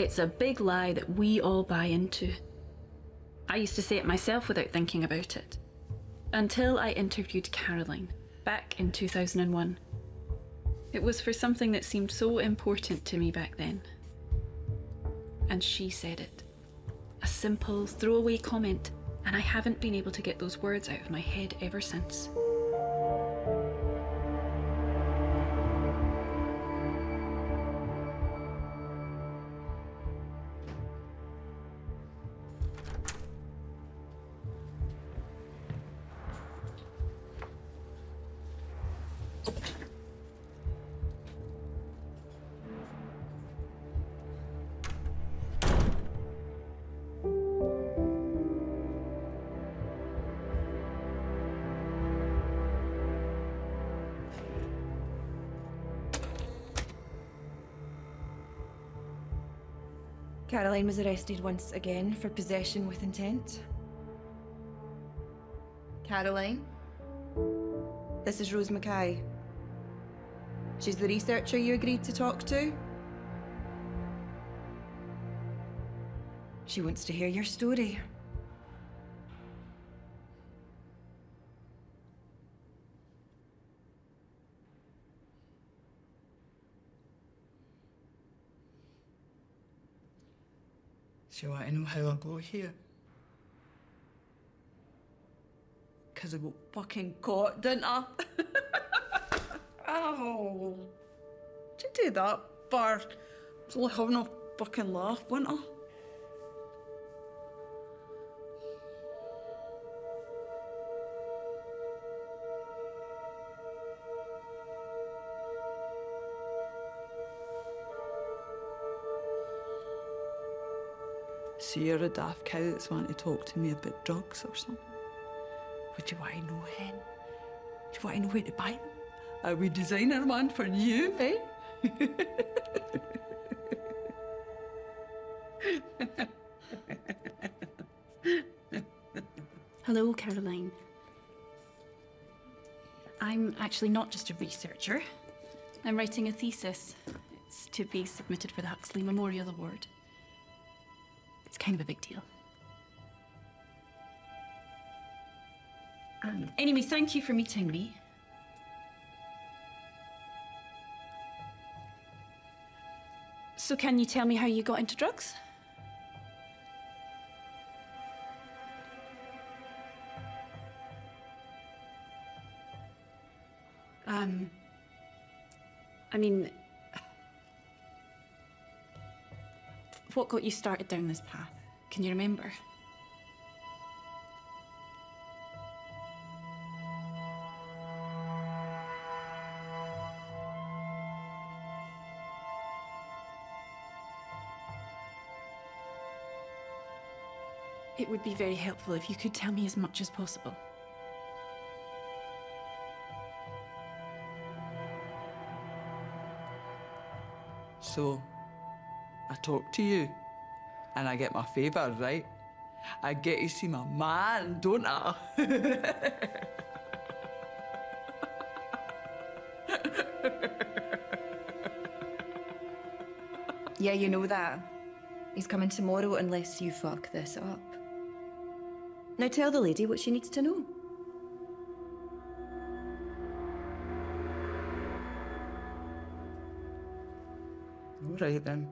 It's a big lie that we all buy into. I used to say it myself without thinking about it. Until I interviewed Caroline, back in 2001. It was for something that seemed so important to me back then. And she said it. A simple, throwaway comment, and I haven't been able to get those words out of my head ever since. Caroline was arrested once again for possession with intent. Caroline, this is Rose Mackay. She's the researcher you agreed to talk to. She wants to hear your story. Do you want to know how I got here? Because I got fucking caught, didn't I? Oh. Did you do that, Bart? I was only having a fucking laugh, wasn't I? So you're a daft cow that's wanting to talk to me about drugs or something? Would you want to know, hen? Do you want to know where to buy them? Are we designer one for you, eh? Hello, Caroline. I'm actually not just a researcher. I'm writing a thesis. It's to be submitted for the Huxley Memorial Award. It's kind of a big deal. Anyway, thank you for meeting me. So can you tell me how you got into drugs? I mean, what got you started down this path? Can you remember? It would be very helpful if you could tell me as much as possible. So, I talk to you, and I get my favour, right? I get to see my man, don't I? Yeah, you know that. He's coming tomorrow unless you fuck this up. Now tell the lady what she needs to know. All right, then.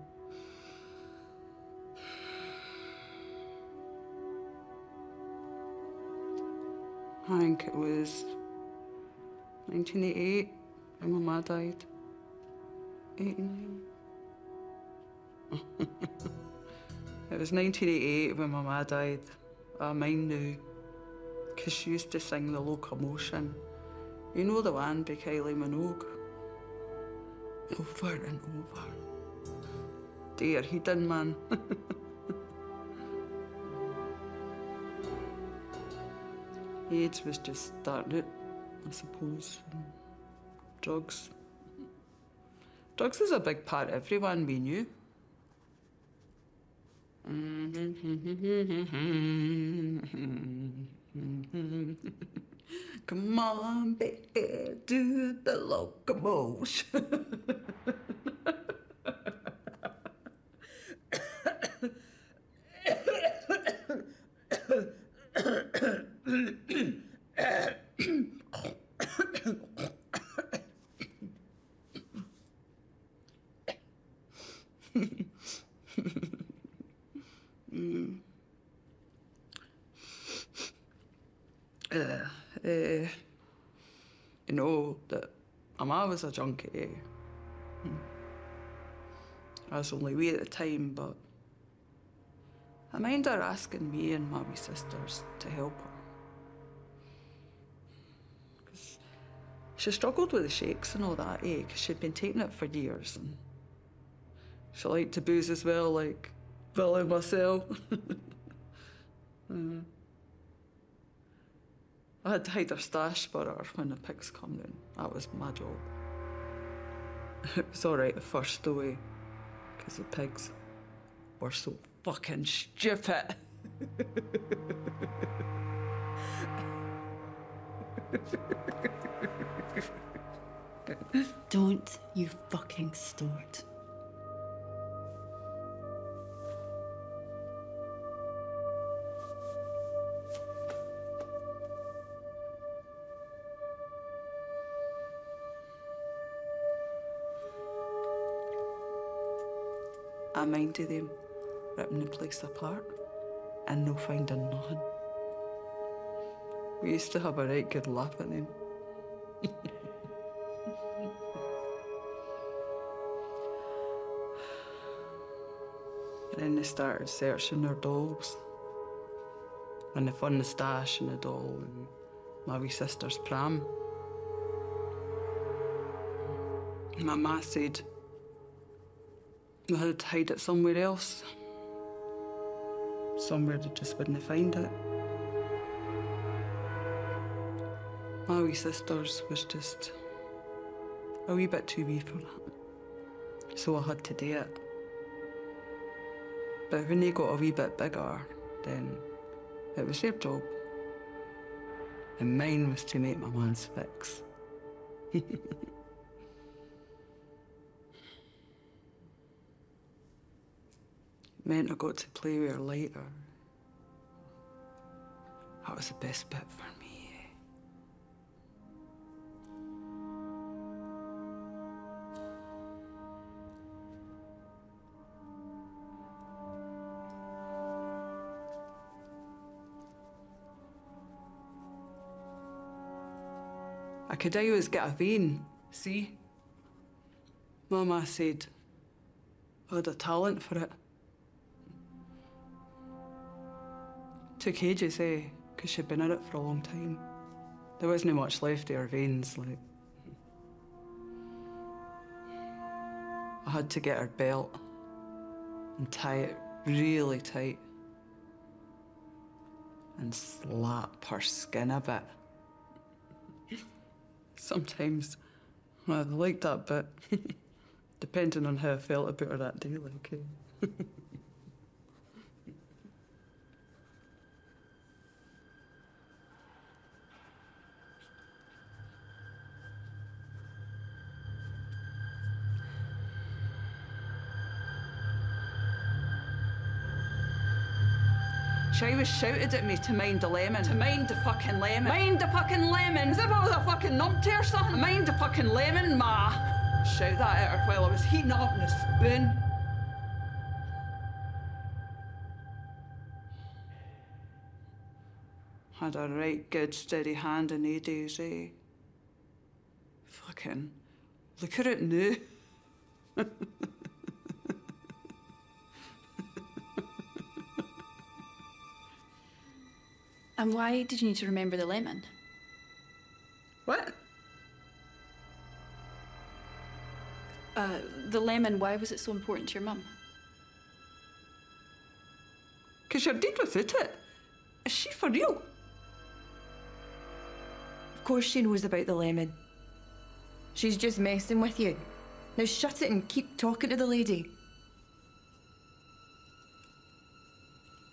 I think it was 1988 when my ma died. 89. It was 1988 when my ma died. I mind now, because she used to sing the locomotion. You know the one by Kylie Minogue? Over and over. Dear, he done, man. AIDS was just starting out, I suppose. And drugs. Drugs is a big part of everyone we knew. Come on, baby, do the locomotion. You know that my ma was a junkie. I was only wee at the time, but I mind her asking me and my wee sisters to help her. 'Cause she struggled with the shakes and all that, because she'd been taking it for years, and she liked to booze as well, like Billy and myself. I had to hide her stash for her when the pigs come in. That was my job. It was all right at first, though, because the pigs were so fucking stupid. Don't you fucking start. I minded them ripping the place apart and no finding nothing. We used to have a right good laugh at them. Then they started searching their dolls. And they found the stash and the doll and my wee sister's pram. My ma said we had to hide it somewhere else. Somewhere they just wouldn't find it. My wee sister's was just a wee bit too wee for that. So I had to do it. But when they got a wee bit bigger, then it was their job. And mine was to make my man's fix. Meant I got to play with her later. That was the best bit for me. I could always get a vein, see? Mama said I had a talent for it. Took ages, because she'd been in it for a long time. There wasn't much left of her veins, like. I had to get her belt and tie it really tight and slap her skin a bit. Sometimes I liked that bit, depending on how I felt about her that day, like. She always shouted at me to mind the lemon. To mind the fucking lemon. Mind the fucking lemon. As if I was a fucking numpty or something. Mind the fucking lemon, ma. Shout that at her while I was heating up in a spoon. Had a right good steady hand in the days, Fucking look at it now. And why did you need to remember the lemon? What? The lemon, why was it so important to your mum? 'Cause you're dead without it. Is she for real? Of course she knows about the lemon. She's just messing with you. Now shut it and keep talking to the lady.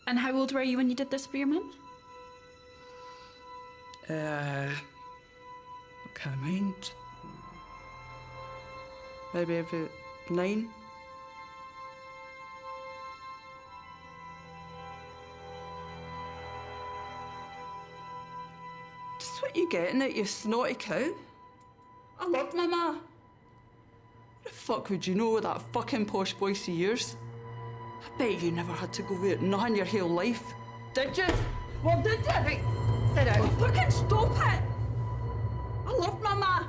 And how old were you when you did this for your mum? What kind of mind? Maybe about 9. getting it, you snotty cow? I loved my ma. What the fuck would you know with that fucking posh voice of yours? I bet you never had to go out nothing your whole life. Did you? Well, did you? Right, sit down. Oh, fucking stop it! I loved my ma.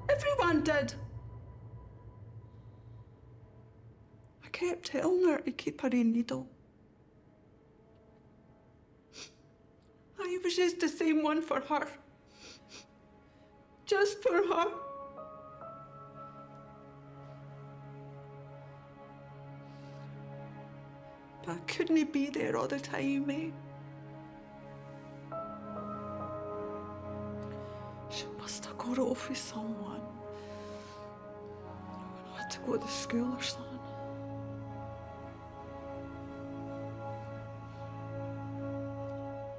Everyone did. I kept telling her to keep her own needle. I was just the same one for her. Just for her. But I couldn't be there all the time, eh? She must have got it off with someone. I had to go to school or something.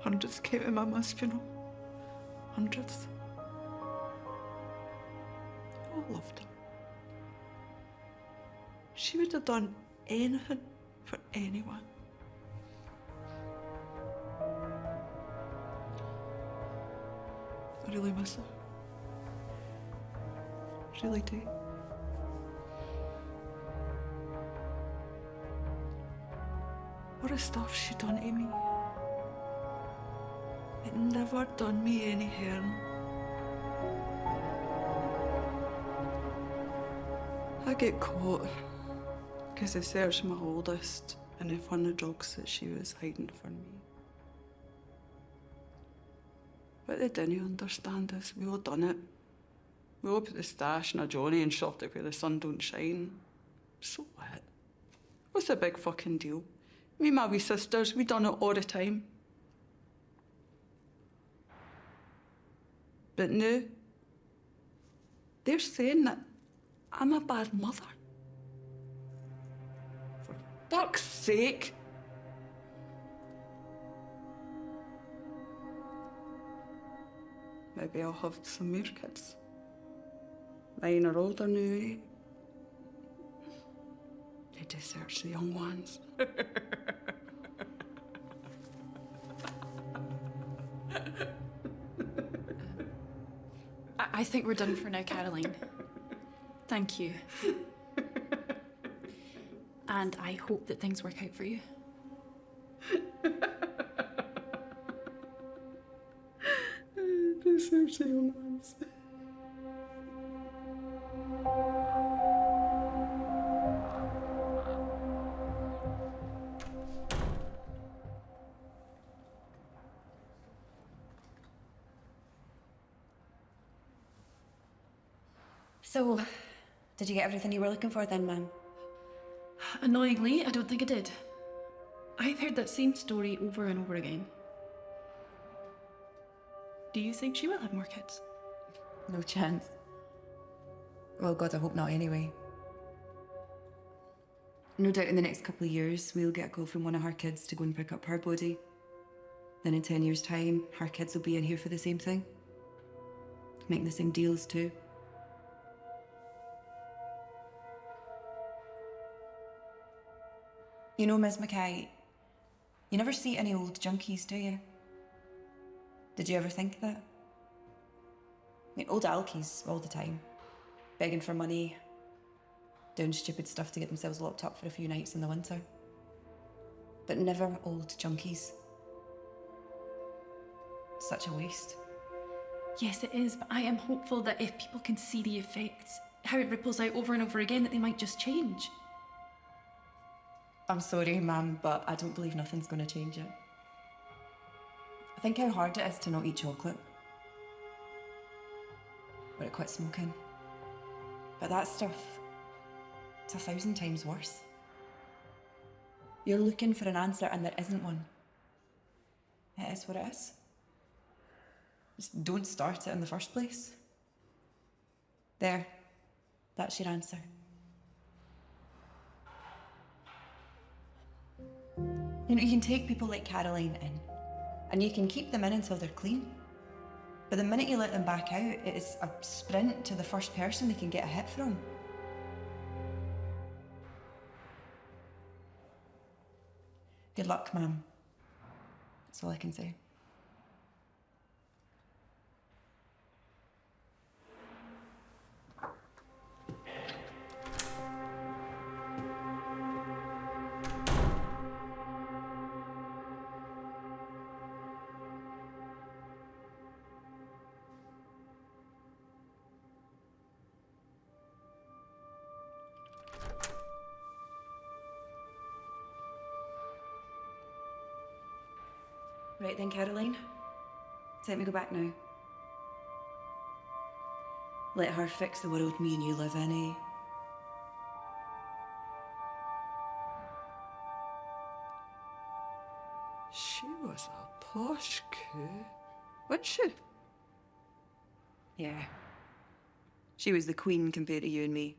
Hundreds came to my mum's funeral. Hundreds. I loved her. She would have done anything for anyone. I really miss her. Really do. What a stuff she done to me. It never done me any harm. I get caught because they searched my oldest and they found the drugs that she was hiding from me. But they didn't understand us. We all done it. We all put the stash in a Johnny and shoved it where the sun don't shine. So what? What's the big fucking deal? Me and my wee sisters, we done it all the time. But now, they're saying that I'm a bad mother. For fuck's sake. Maybe I'll have some more kids. Mine are older now, eh? They do search the young ones. I think we're done for now, Caroline. Thank you. And I hope that things work out for you. They search the young ones. So, did you get everything you were looking for then, ma'am? Annoyingly, I don't think I did. I've heard that same story over and over again. Do you think she will have more kids? No chance. Well, God, I hope not anyway. No doubt in the next couple of years, we'll get a call from one of her kids to go and pick up her body. Then in 10 years' time, her kids will be in here for the same thing. Making the same deals too. You know, Ms. Mackay, you never see any old junkies, do you? Did you ever think that? I mean, old alkies all the time. Begging for money, doing stupid stuff to get themselves locked up for a few nights in the winter. But never old junkies. Such a waste. Yes, it is, but I am hopeful that if people can see the effects, how it ripples out over and over again, that they might just change. I'm sorry, ma'am, but I don't believe nothing's going to change it. I think how hard it is to not eat chocolate. Or to quit smoking. But that stuff, it's 1,000 times worse. You're looking for an answer and there isn't one. It is what it is. Just don't start it in the first place. There, that's your answer. You know, you can take people like Caroline in, and you can keep them in until they're clean. But the minute you let them back out, it is a sprint to the first person they can get a hit from. Good luck, ma'am. That's all I can say. Right then, Caroline. Time to go back now. Let her fix the world me and you live in, eh? She was a posh coo, wasn't she? Yeah. She was the queen compared to you and me.